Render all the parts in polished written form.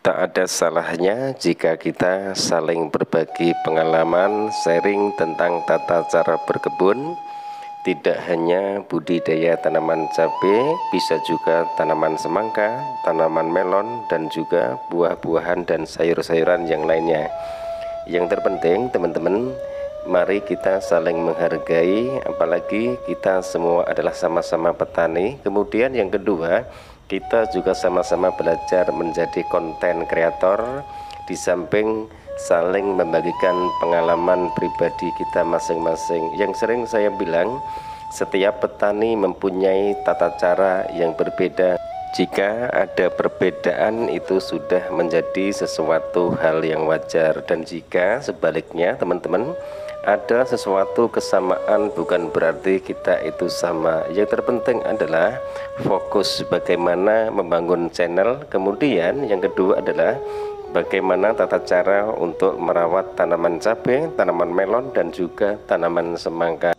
Tak ada salahnya jika kita saling berbagi pengalaman, sharing tentang tata cara berkebun. Tidak hanya budidaya tanaman cabai, bisa juga tanaman semangka, tanaman melon, dan juga buah-buahan dan sayur-sayuran yang lainnya. Yang terpenting teman-teman, mari kita saling menghargai, apalagi kita semua adalah sama-sama petani. Kemudian yang kedua, kita juga sama-sama belajar menjadi konten kreator, di samping saling membagikan pengalaman pribadi kita masing-masing. Yang sering saya bilang, setiap petani mempunyai tata cara yang berbeda. Jika ada perbedaan, itu sudah menjadi sesuatu hal yang wajar. Dan jika sebaliknya teman-teman, ada sesuatu kesamaan, bukan berarti kita itu sama. Yang terpenting adalah fokus bagaimana membangun channel. Kemudian yang kedua adalah bagaimana tata cara untuk merawat tanaman cabai, tanaman melon, dan juga tanaman semangka.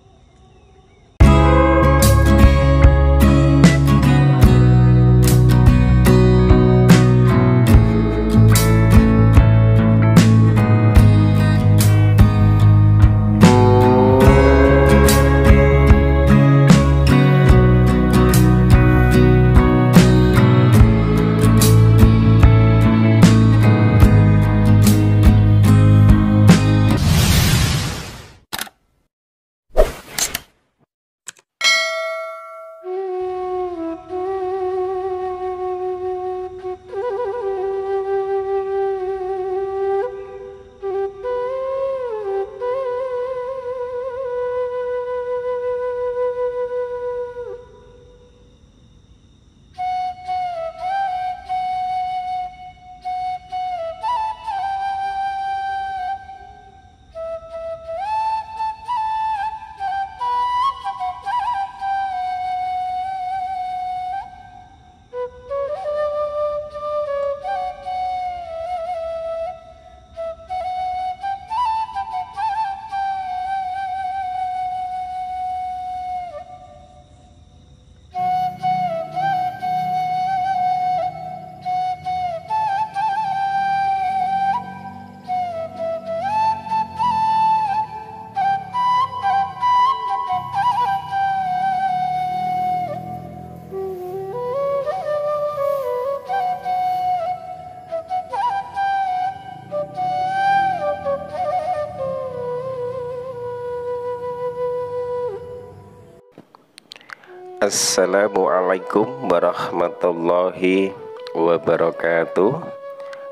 Assalamualaikum warahmatullahi wabarakatuh.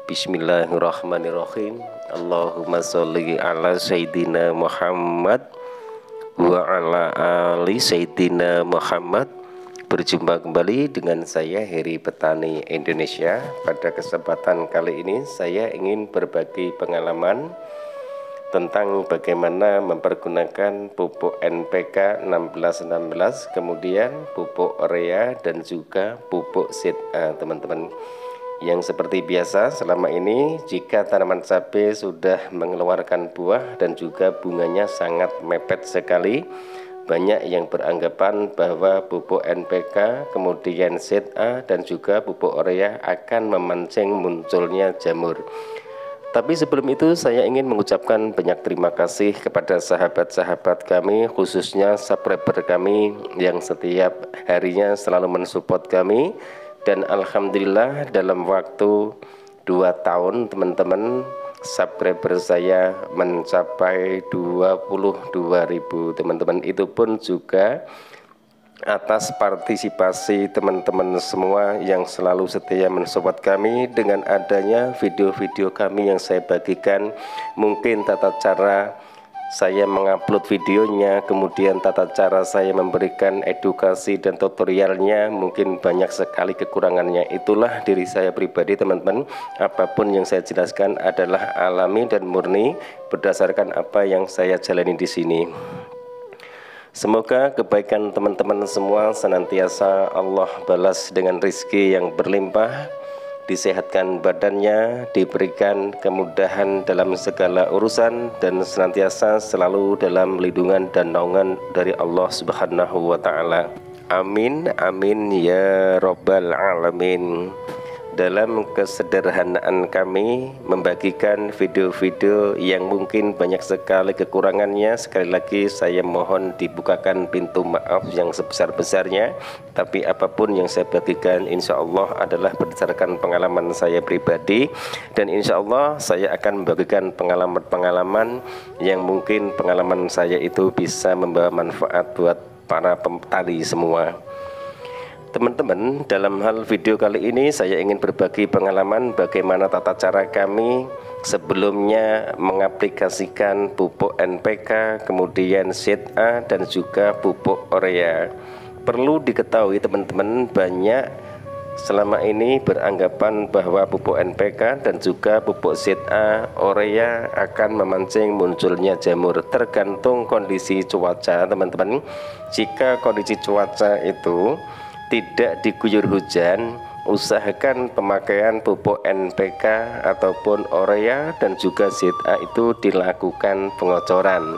Bismillahirrahmanirrahim. Allahumma sholli ala Sayyidina Muhammad wa ala ali Sayyidina Muhammad. Berjumpa kembali dengan saya Heri Petani Indonesia. Pada kesempatan kali ini saya ingin berbagi pengalaman tentang bagaimana mempergunakan pupuk NPK 1616, kemudian pupuk urea dan juga pupuk seed A, teman-teman. Yang seperti biasa selama ini, jika tanaman cabai sudah mengeluarkan buah dan juga bunganya sangat mepet sekali, banyak yang beranggapan bahwa pupuk NPK, kemudian seed A dan juga pupuk urea akan memancing munculnya jamur. Tapi sebelum itu saya ingin mengucapkan banyak terima kasih kepada sahabat-sahabat kami, khususnya subscriber kami yang setiap harinya selalu mensupport kami. Dan alhamdulillah dalam waktu 2 tahun teman-teman, subscriber saya mencapai 22.000 teman-teman. Itu pun juga atas partisipasi teman-teman semua yang selalu setia mensupport kami. Dengan adanya video-video kami yang saya bagikan, mungkin tata cara saya mengupload videonya, kemudian tata cara saya memberikan edukasi dan tutorialnya, mungkin banyak sekali kekurangannya. Itulah diri saya pribadi teman-teman. Apapun yang saya jelaskan adalah alami dan murni berdasarkan apa yang saya jalani di sini. Semoga kebaikan teman-teman semua senantiasa Allah balas dengan rizki yang berlimpah, disehatkan badannya, diberikan kemudahan dalam segala urusan, dan senantiasa selalu dalam lindungan dan naungan dari Allah Subhanahu wa Ta'ala. Amin, amin ya Rabbal Alamin. dalam kesederhanaan kami membagikan video-video yang mungkin banyak sekali kekurangannya. Sekali lagi saya mohon dibukakan pintu maaf yang sebesar-besarnya. Tapi apapun yang saya bagikan insya Allah adalah berdasarkan pengalaman saya pribadi, dan insya Allah saya akan membagikan pengalaman-pengalaman yang mungkin pengalaman saya itu bisa membawa manfaat buat para petani semua. Teman-teman, dalam hal video kali ini saya ingin berbagi pengalaman bagaimana tata cara kami sebelumnya mengaplikasikan pupuk NPK, kemudian Seed A dan juga pupuk urea. Perlu diketahui teman-teman, banyak selama ini beranggapan bahwa pupuk NPK dan juga pupuk Seed A, urea akan memancing munculnya jamur. Tergantung kondisi cuaca teman-teman. Jika kondisi cuaca itu tidak diguyur hujan, usahakan pemakaian pupuk NPK ataupun urea dan juga Seed A itu dilakukan pengocoran.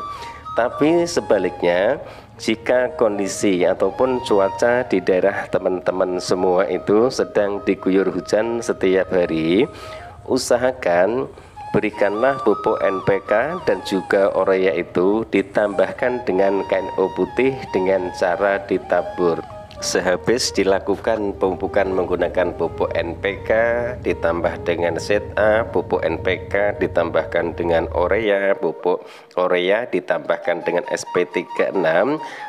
Tapi sebaliknya, jika kondisi ataupun cuaca di daerah teman-teman semua itu sedang diguyur hujan setiap hari, usahakan berikanlah pupuk NPK dan juga urea itu ditambahkan dengan KNO putih dengan cara ditabur. Sehabis dilakukan pemupukan menggunakan pupuk NPK ditambah dengan Seed A, pupuk NPK ditambahkan dengan urea, pupuk urea ditambahkan dengan SP36,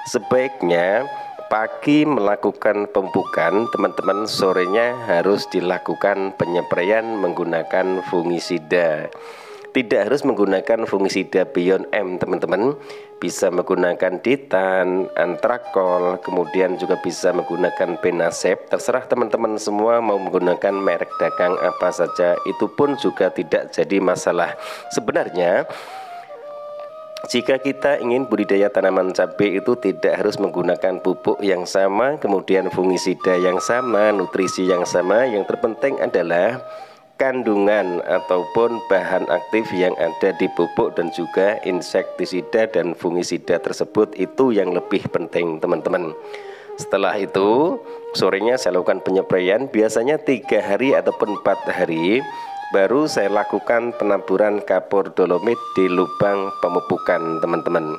sebaiknya pagi melakukan pemupukan teman-teman, sorenya harus dilakukan penyepraian menggunakan fungisida. Tidak harus menggunakan fungisida Beyond M teman-teman, bisa menggunakan Ditan, Antrakol, kemudian juga bisa menggunakan Benasep. Terserah teman-teman semua mau menggunakan merek dagang apa saja, itu pun juga tidak jadi masalah. Sebenarnya jika kita ingin budidaya tanaman cabai itu tidak harus menggunakan pupuk yang sama, kemudian fungisida yang sama, nutrisi yang sama. Yang terpenting adalah kandungan ataupun bahan aktif yang ada di pupuk dan juga insektisida dan fungisida tersebut, itu yang lebih penting teman-teman. Setelah itu sorenya saya lakukan penyepraian, biasanya 3 hari ataupun 4 hari baru saya lakukan penaburan kapur dolomit di lubang pemupukan teman-teman.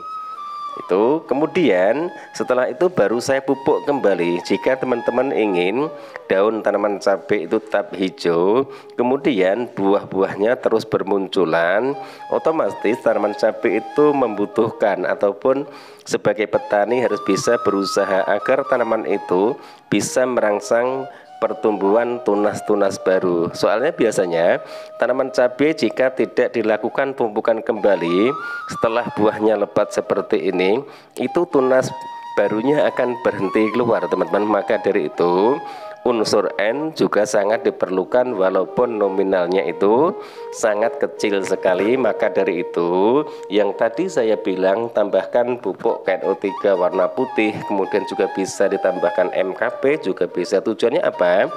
Itu kemudian setelah itu baru saya pupuk kembali. Jika teman-teman ingin daun tanaman cabai itu tetap hijau, kemudian buah-buahnya terus bermunculan, otomatis tanaman cabai itu membutuhkan ataupun sebagai petani harus bisa berusaha agar tanaman itu bisa merangsang pertumbuhan tunas-tunas baru. Soalnya biasanya tanaman cabai jika tidak dilakukan pemupukan kembali setelah buahnya lebat seperti ini, itu tunas barunya akan berhenti keluar teman-teman. Maka dari itu unsur N juga sangat diperlukan walaupun nominalnya itu sangat kecil sekali. Maka dari itu yang tadi saya bilang, tambahkan pupuk KNO3 warna putih, kemudian juga bisa ditambahkan MKP juga bisa. Tujuannya apa?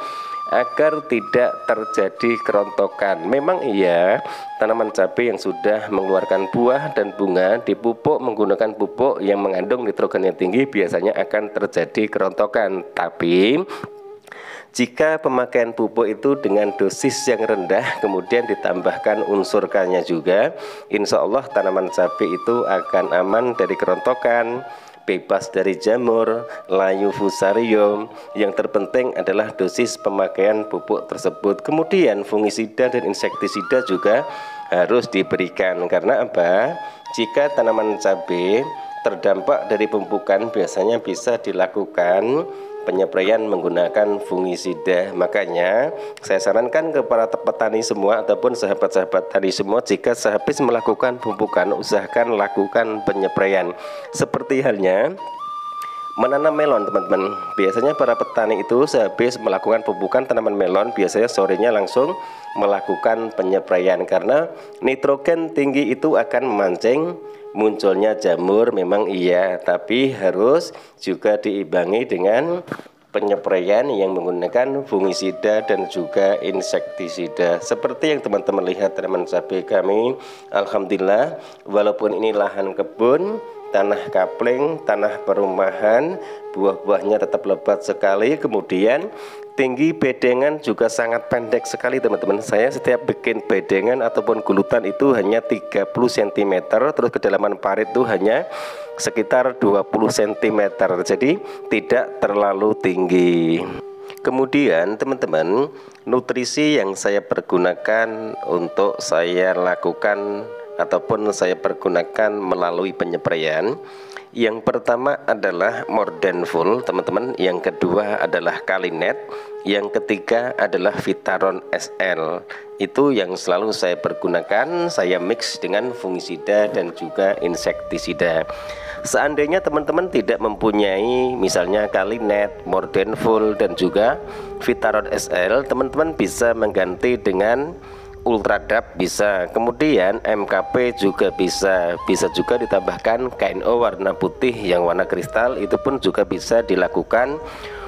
Agar tidak terjadi kerontokan. Memang iya, tanaman cabai yang sudah mengeluarkan buah dan bunga dipupuk menggunakan pupuk yang mengandung nitrogen yang tinggi biasanya akan terjadi kerontokan. Tapi jika pemakaian pupuk itu dengan dosis yang rendah kemudian ditambahkan unsur K-nya juga, insya Allah tanaman cabai itu akan aman dari kerontokan, bebas dari jamur, layu fusarium. Yang terpenting adalah dosis pemakaian pupuk tersebut. Kemudian fungisida dan insektisida juga harus diberikan. Karena apa? Jika tanaman cabai terdampak dari pemupukan, biasanya bisa dilakukan penyepraian menggunakan fungisida. Makanya saya sarankan kepada petani semua ataupun sahabat-sahabat tani semua, jika sehabis melakukan pemupukan usahakan lakukan penyepraian. Seperti halnya menanam melon teman-teman, biasanya para petani itu sehabis melakukan pemupukan tanaman melon biasanya sorenya langsung melakukan penyepraian, karena nitrogen tinggi itu akan memancing munculnya jamur. Memang iya, tapi harus juga diimbangi dengan penyepraian yang menggunakan fungisida dan juga insektisida. Seperti yang teman-teman lihat tanaman cabai kami, alhamdulillah walaupun ini lahan kebun tanah kapling, tanah perumahan, buah-buahnya tetap lebat sekali. Kemudian tinggi bedengan juga sangat pendek sekali teman-teman. Saya setiap bikin bedengan ataupun gulutan itu hanya 30 cm, terus kedalaman parit itu hanya sekitar 20 cm, jadi tidak terlalu tinggi. Kemudian teman-teman, nutrisi yang saya pergunakan untuk saya lakukan ataupun saya pergunakan melalui penyepraian, yang pertama adalah Mordenful teman-teman, yang kedua adalah Kalinet, yang ketiga adalah Vitaron SL. Itu yang selalu saya pergunakan, saya mix dengan fungisida dan juga insektisida. Seandainya teman-teman tidak mempunyai misalnya Kalinet, Mordenful dan juga Vitaron SL, teman-teman bisa mengganti dengan Ultradap bisa, kemudian MKP juga bisa juga ditambahkan KNO warna putih yang warna kristal, itu pun juga bisa dilakukan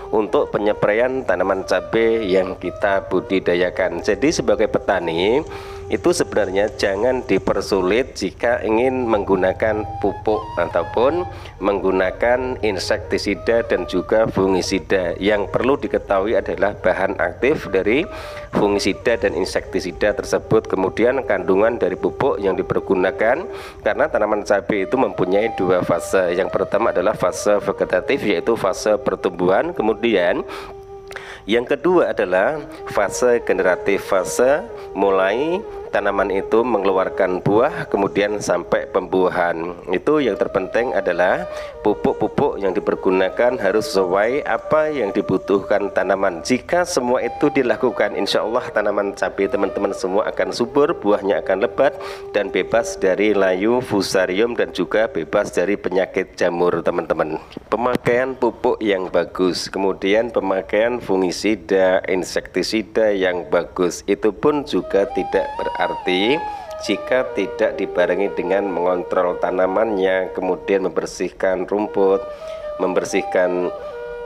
untuk penyempraian tanaman cabai yang kita budidayakan. Jadi sebagai petani itu sebenarnya jangan dipersulit jika ingin menggunakan pupuk ataupun menggunakan insektisida dan juga fungisida. Yang perlu diketahui adalah bahan aktif dari fungisida dan insektisida tersebut, kemudian kandungan dari pupuk yang dipergunakan, karena tanaman cabai itu mempunyai dua fase. Yang pertama adalah fase vegetatif, yaitu fase pertumbuhan, kemudian yang kedua adalah fase generatif, fase mulai tanaman itu mengeluarkan buah kemudian sampai pembuahan. Itu yang terpenting adalah pupuk-pupuk yang dipergunakan harus sesuai apa yang dibutuhkan tanaman. Jika semua itu dilakukan, insya Allah tanaman cabai teman-teman semua akan subur, buahnya akan lebat dan bebas dari layu, fusarium dan juga bebas dari penyakit jamur teman-teman. Pemakaian pupuk yang bagus, kemudian pemakaian fungisida, insektisida yang bagus, itu pun juga tidak berarti jika tidak dibarengi dengan mengontrol tanamannya, kemudian membersihkan rumput, membersihkan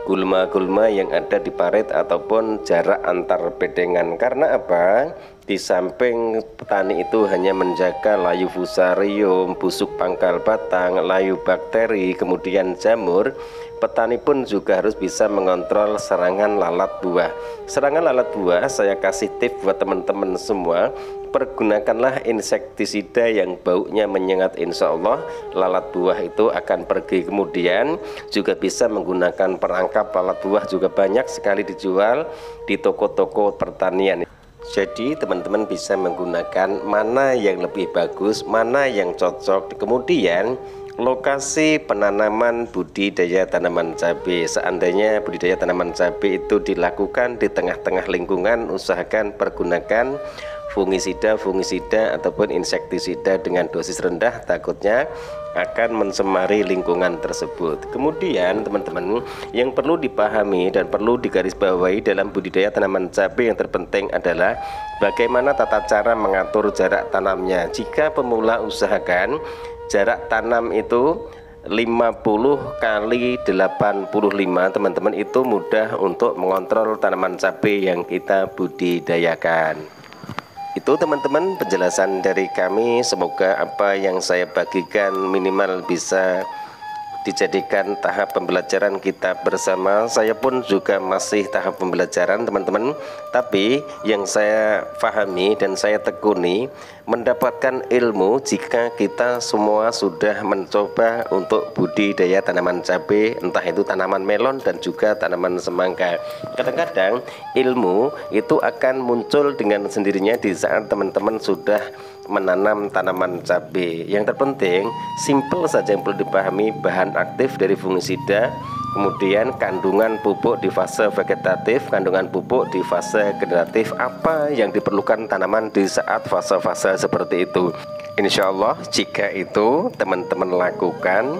gulma-gulma yang ada di parit ataupun jarak antar bedengan. Karena apa? Di samping petani itu hanya menjaga layu fusarium, busuk pangkal batang, layu bakteri, kemudian jamur, petani pun juga harus bisa mengontrol serangan lalat buah. Serangan lalat buah saya kasih tips buat teman-teman semua, pergunakanlah insektisida yang baunya menyengat, insya Allah lalat buah itu akan pergi. Kemudian juga bisa menggunakan perangkap lalat buah, juga banyak sekali dijual di toko-toko pertanian. Jadi teman-teman bisa menggunakan mana yang lebih bagus, mana yang cocok. Kemudian lokasi penanaman budidaya tanaman cabai, seandainya budidaya tanaman cabai itu dilakukan di tengah-tengah lingkungan, usahakan pergunakan fungisida ataupun insektisida dengan dosis rendah, takutnya akan mencemari lingkungan tersebut. Kemudian teman-teman, yang perlu dipahami dan perlu digarisbawahi dalam budidaya tanaman cabai yang terpenting adalah bagaimana tata cara mengatur jarak tanamnya. Jika pemula, usahakan jarak tanam itu 50 kali 85 teman-teman, itu mudah untuk mengontrol tanaman cabai yang kita budidayakan. Itu teman-teman penjelasan dari kami, semoga apa yang saya bagikan minimal bisa dijadikan tahap pembelajaran kita bersama. Saya pun juga masih tahap pembelajaran teman-teman, tapi yang saya pahami dan saya tekuni, mendapatkan ilmu jika kita semua sudah mencoba untuk budidaya tanaman cabai, entah itu tanaman melon dan juga tanaman semangka. Kadang-kadang ilmu itu akan muncul dengan sendirinya di saat teman-teman sudah menanam tanaman cabai. Yang terpenting simple saja yang perlu dipahami, bahan aktif dari fungisida, kemudian kandungan pupuk di fase vegetatif, kandungan pupuk di fase generatif, apa yang diperlukan tanaman di saat fase-fase seperti itu. Insya Allah jika itu teman-teman lakukan,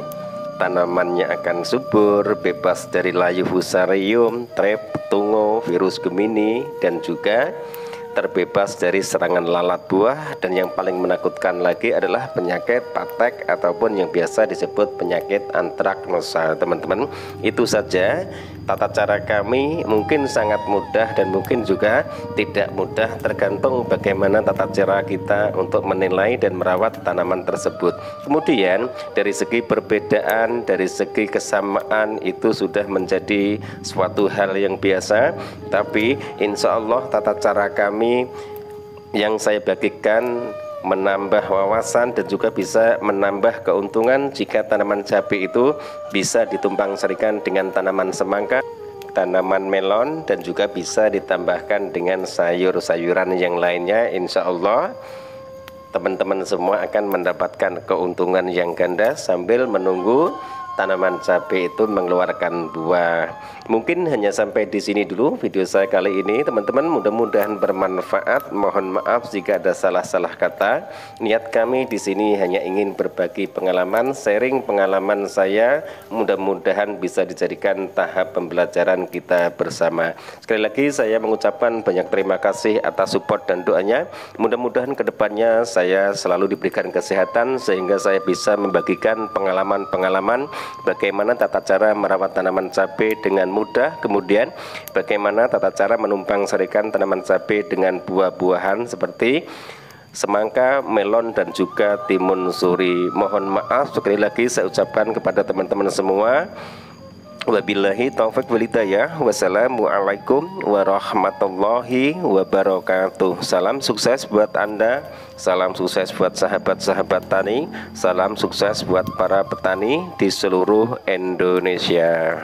tanamannya akan subur, bebas dari layu fusarium, trep, tungo, virus gemini, dan juga terbebas dari serangan lalat buah. Dan yang paling menakutkan lagi adalah penyakit patek ataupun yang biasa disebut penyakit antraknosa teman-teman. Itu saja tata cara kami mungkin sangat mudah dan mungkin juga tidak mudah, tergantung bagaimana tata cara kita untuk menilai dan merawat tanaman tersebut. Kemudian dari segi perbedaan, dari segi kesamaan itu sudah menjadi suatu hal yang biasa, tapi insya Allah tata cara kami yang saya bagikan menambah wawasan dan juga bisa menambah keuntungan jika tanaman cabai itu bisa ditumpang sarikan dengan tanaman semangka, tanaman melon, dan juga bisa ditambahkan dengan sayur-sayuran yang lainnya. Insya Allah teman-teman semua akan mendapatkan keuntungan yang ganda sambil menunggu tanaman cabai itu mengeluarkan buah. Mungkin hanya sampai di sini dulu video saya kali ini, teman-teman. Mudah-mudahan bermanfaat. Mohon maaf jika ada salah-salah kata. Niat kami di sini hanya ingin berbagi pengalaman, sharing pengalaman saya. Mudah-mudahan bisa dijadikan tahap pembelajaran kita bersama. Sekali lagi saya mengucapkan banyak terima kasih atas support dan doanya. Mudah-mudahan kedepannya saya selalu diberikan kesehatan sehingga saya bisa membagikan pengalaman-pengalaman bagaimana tata cara merawat tanaman cabai dengan mudah, kemudian bagaimana tata cara menumpang sarikan tanaman cabai dengan buah-buahan seperti semangka, melon, dan juga timun suri. Mohon maaf sekali lagi saya ucapkan kepada teman-teman semua. Wabillahi taufik walhidayah. Wassalamualaikum warahmatullahi wabarakatuh. Salam sukses buat Anda, salam sukses buat sahabat-sahabat tani, salam sukses buat para petani di seluruh Indonesia.